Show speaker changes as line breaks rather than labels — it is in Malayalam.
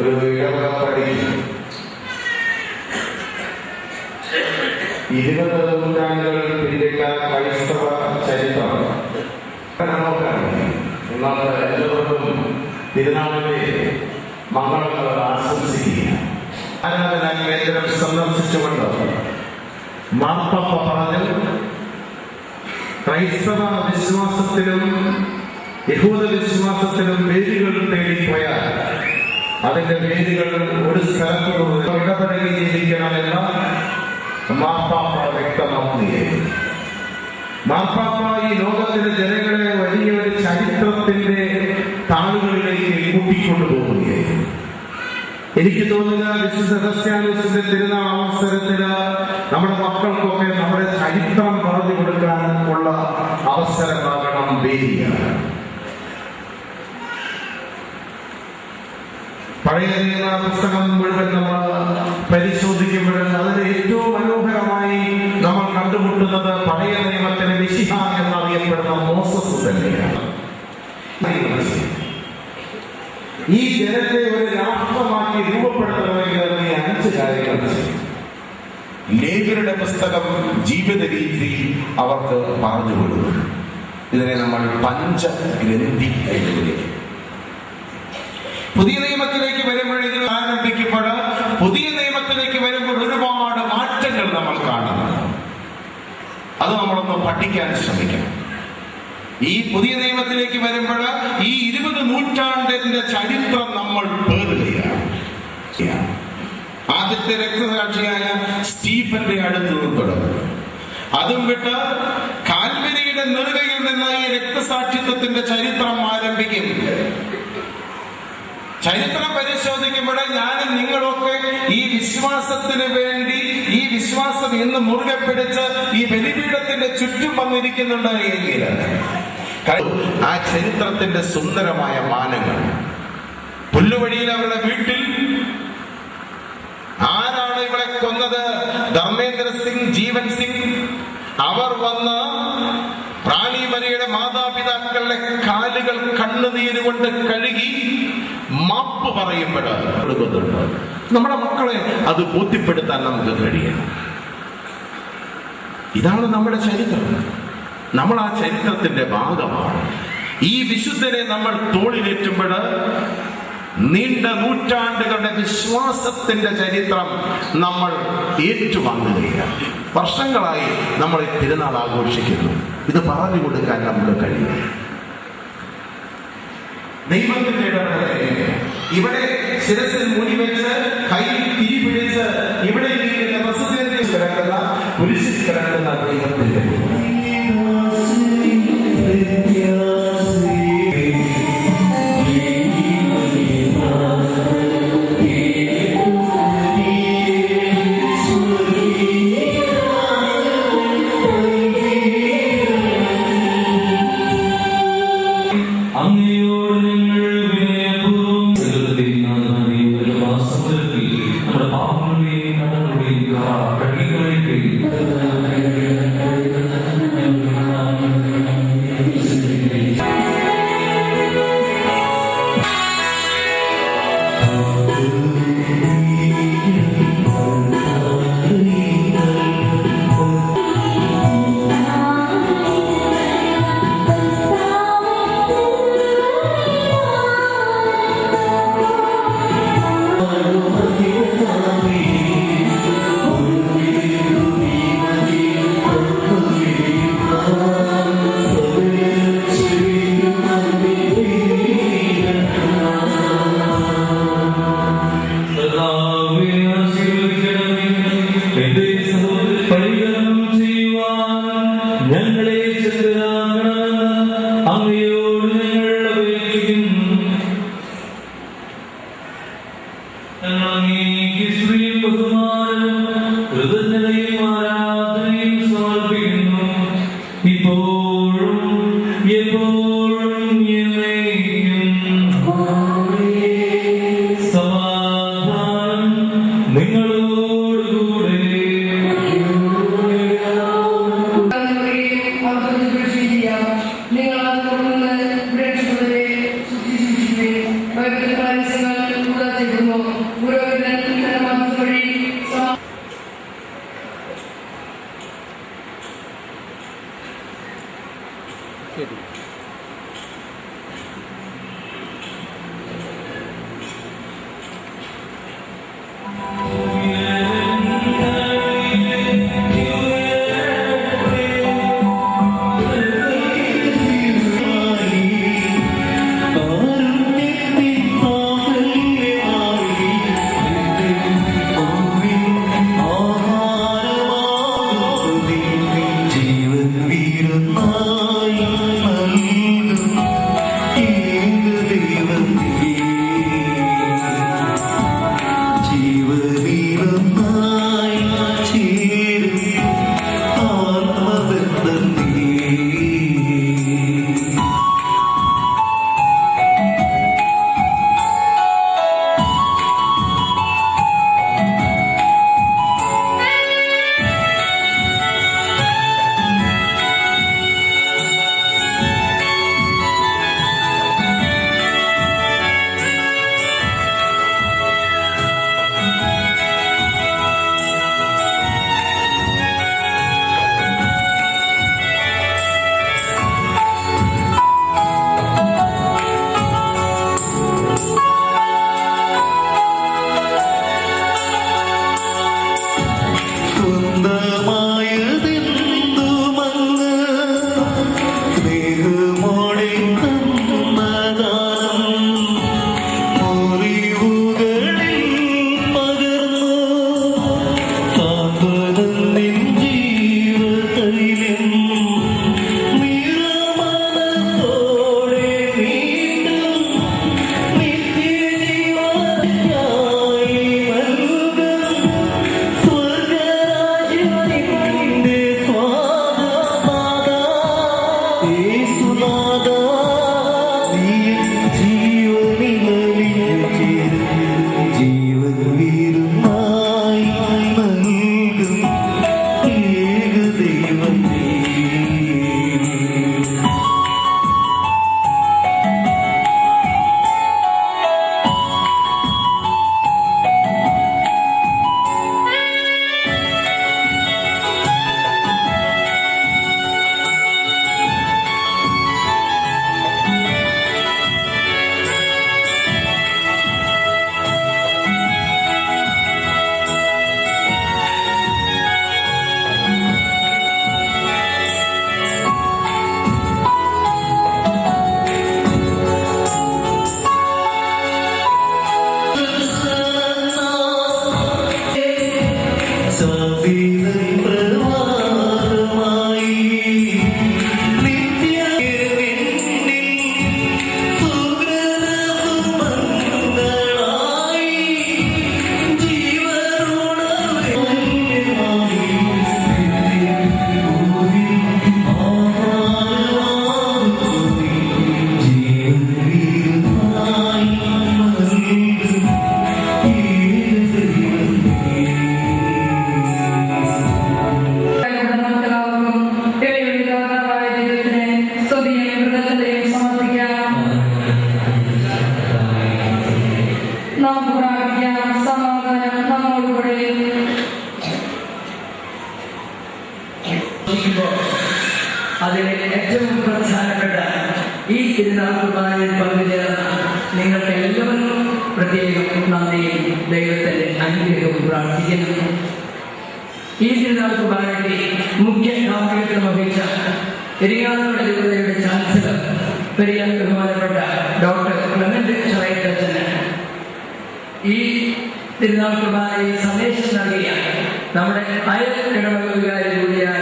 ഒരു ഇടവകപ്പടി 20 നൂറ്റാണ്ടുകൾ പിന്നിട്ട ക്രൈസ്തവ ചരിത്രം ഇന്നത്തെ എല്ലാവർക്കും തിരുനാളിലെ മംഗളങ്ങൾ ആശംസിക്കുക. ആരാധനാ കേന്ദ്രം സന്ദർശിച്ചുകൊണ്ട് മാർപ്പാപ്പ പറഞ്ഞു, ക്രൈസ്തവ വിശ്വാസത്തിലും യഹൂദ വിശ്വാസത്തിലും വേരുകൾ തേടിപ്പോയാൽ അതിന്റെ വേരുകൾ ഒരു സ്ഥലത്തോട് ഇടപെടലിൽ ജീവിക്കണമെന്ന് മാർപ്പാപ്പ വ്യക്തമാക്കുകയായിരുന്നു. മാർപ്പാപ്പ ഈ ലോകത്തിലെ ജനങ്ങളെ വലിയൊരു ചരിത്രത്തിന്റെ താളുകളിലേക്ക് കൂട്ടിക്കൊണ്ടുപോവുകയായിരുന്നു. എനിക്ക് തോന്നുക വിശുദ്ധ സെബസ്ത്യാനോസിന്റെ തിരുനാൾ അവസരത്തില് നമ്മുടെ മക്കൾക്കൊക്കെ നമ്മുടെ ചരിത്രം പറഞ്ഞു കൊടുക്കാൻ ഉള്ള അവസരമാകണം വേദിയ. പഴയ നിയമ പുസ്തകം മുഴുവൻ നമ്മൾ പരിശോധിക്കുമ്പോൾ അതിന് ഏറ്റവും മനോഹരമായി നമ്മൾ കണ്ടുമുട്ടുന്നത് പഴയ നിയമത്തിലെ മിശിഹ എന്നറിയപ്പെടുന്ന മോസസ് തന്നെയാണ്. ഈ ജനത്തെ ഒരു രാഷ്ട്രമാക്കി രൂപപ്പെടുത്തണമെങ്കിൽ 5 കാര്യങ്ങൾ ചെയ്യും. ലേവ്യരുടെ പുസ്തകം ജീവിത രീതി അവർക്ക് പറഞ്ഞു കൊടുക്കുന്നു. ഇതിനെ നമ്മൾ പഞ്ചഗ്രന്ഥി എന്ന് വിളിക്കും. പുതിയ നിയമത്തിലേക്ക് വരുമ്പോഴേക്കും ആരംഭിക്കുമ്പോൾ പുതിയ നിയമത്തിലേക്ക് വരുമ്പോൾ ഒരുപാട് മാറ്റങ്ങൾ നമ്മൾ കാണുന്നുണ്ട്. അത് നമ്മളൊന്ന് പഠിക്കാൻ ശ്രമിക്കണം. ഈ പുതിയ നിയമത്തിലേക്ക് വരുമ്പോൾ ഈ 20 നൂറ്റാണ്ടിന്റെ ചരിത്രം നമ്മൾ പേറുകയാണ്. ആദ്യത്തെ രക്തസാക്ഷിയായ സ്റ്റീഫന്റെ അടുത്ത് നിന്ന് തുടങ്ങും. അതും വിട്ട് കാൽവരിയുടെ നെറുകയിൽ നിന്ന് ഈ രക്തസാക്ഷിത്വത്തിന്റെ ചരിത്രം ആരംഭിക്കും. ചരിത്രം പരിശോധിക്കുമ്പോൾ ഞാനും നിങ്ങളൊക്കെ ഈ വിശ്വാസത്തിന് വേണ്ടി ഈ വിശ്വാസം ഇന്ന് മുറുകെ പിടിച്ച് ഈ ബലിപീഠത്തിന്റെ ചുറ്റും വന്നിരിക്കുന്നുണ്ട് എങ്കിൽ ആ ചരിത്രത്തിന്റെ സുന്ദരമായ മാനങ്ങൾ പുല്ലുവഴിയിൽ അവരുടെ വീട്ടിൽ ആരാണ് ഇവളെ കൊന്നത്? ധർമ്മേന്ദ്ര സിംഗ്, ജീവൻ സിംഗ്. അവർ വന്ന് റാണിമരിയുടെ മാതാപിതാക്കളുടെ കാലുകൾ കണ്ണുനീര് കൊണ്ട് കഴുകി മാപ്പ് പറയപ്പെടുന്നുണ്ട്. നമ്മുടെ മക്കളെ അത് ബോധ്യപ്പെടുത്താൻ നമുക്ക് കഴിയണം. ഇതാണ് നമ്മുടെ ചരിത്രം. നമ്മൾ ആ ചരിത്രത്തിന്റെ ഭാഗമാണ്. ഈ വിശുദ്ധനെ നമ്മൾ തോളിലേറ്റുമ്പോൾ നീണ്ട നൂറ്റാണ്ടുകളുടെ വിശ്വാസത്തിന്റെ ചരിത്രം നമ്മൾ ഏറ്റുവാങ്ങുകയാണ്. വർഷങ്ങളായി നമ്മൾ ഈ തിരുനാൾ ആഘോഷിക്കുന്നു. ഇത് പറഞ്ഞു കൊടുക്കാൻ നമുക്ക് കഴിയും. ദൈവത്തിന്റെ ഇടപെടൽ ഇവിടെ ശിരസിൽ മുടി വെച്ച് കയ്യിൽ തീ പിടിച്ച് ഇവിടെ കിടക്കുന്ന കുരിശിൽ കിടക്കുന്ന ദൈവത്തിന്റെ
നിങ്ങൾ നമുക്ക് പ്രാപിക്കാം. സമാധാനം നമ്മോടുകൂടെ.
അതിലെ ഏറ്റവും പ്രധാനപ്പെട്ട ഈ തിരുനാൾ കുർബാനയിൽ പങ്കുചേർന്ന നിങ്ങൾക്ക് എല്ലാവർക്കും പ്രത്യേകം നന്ദിയും ദൈവത്തിന്റെ അനുഗ്രഹവും പ്രാർത്ഥിക്കുന്നു. ഈ തിരുനാൾ കുർബാനയ്ക്ക് മുഖ്യ കാർമ്മികത്വം വഹിച്ച ഇരിങ്ങാലക്കുട രൂപതയുടെ ചാൻസലർ പെരിയ ബഹുമാനപ്പെട്ട ഡോക്ടർ ക്ലെമന്റ് ചറയത്തച്ഛന് ഈ തിരുനാൾ കുർബാനയിൽ സന്ദേശം നൽകിയ നമ്മുടെ അയൽ ഇടവക വികാരി കൂടിയായ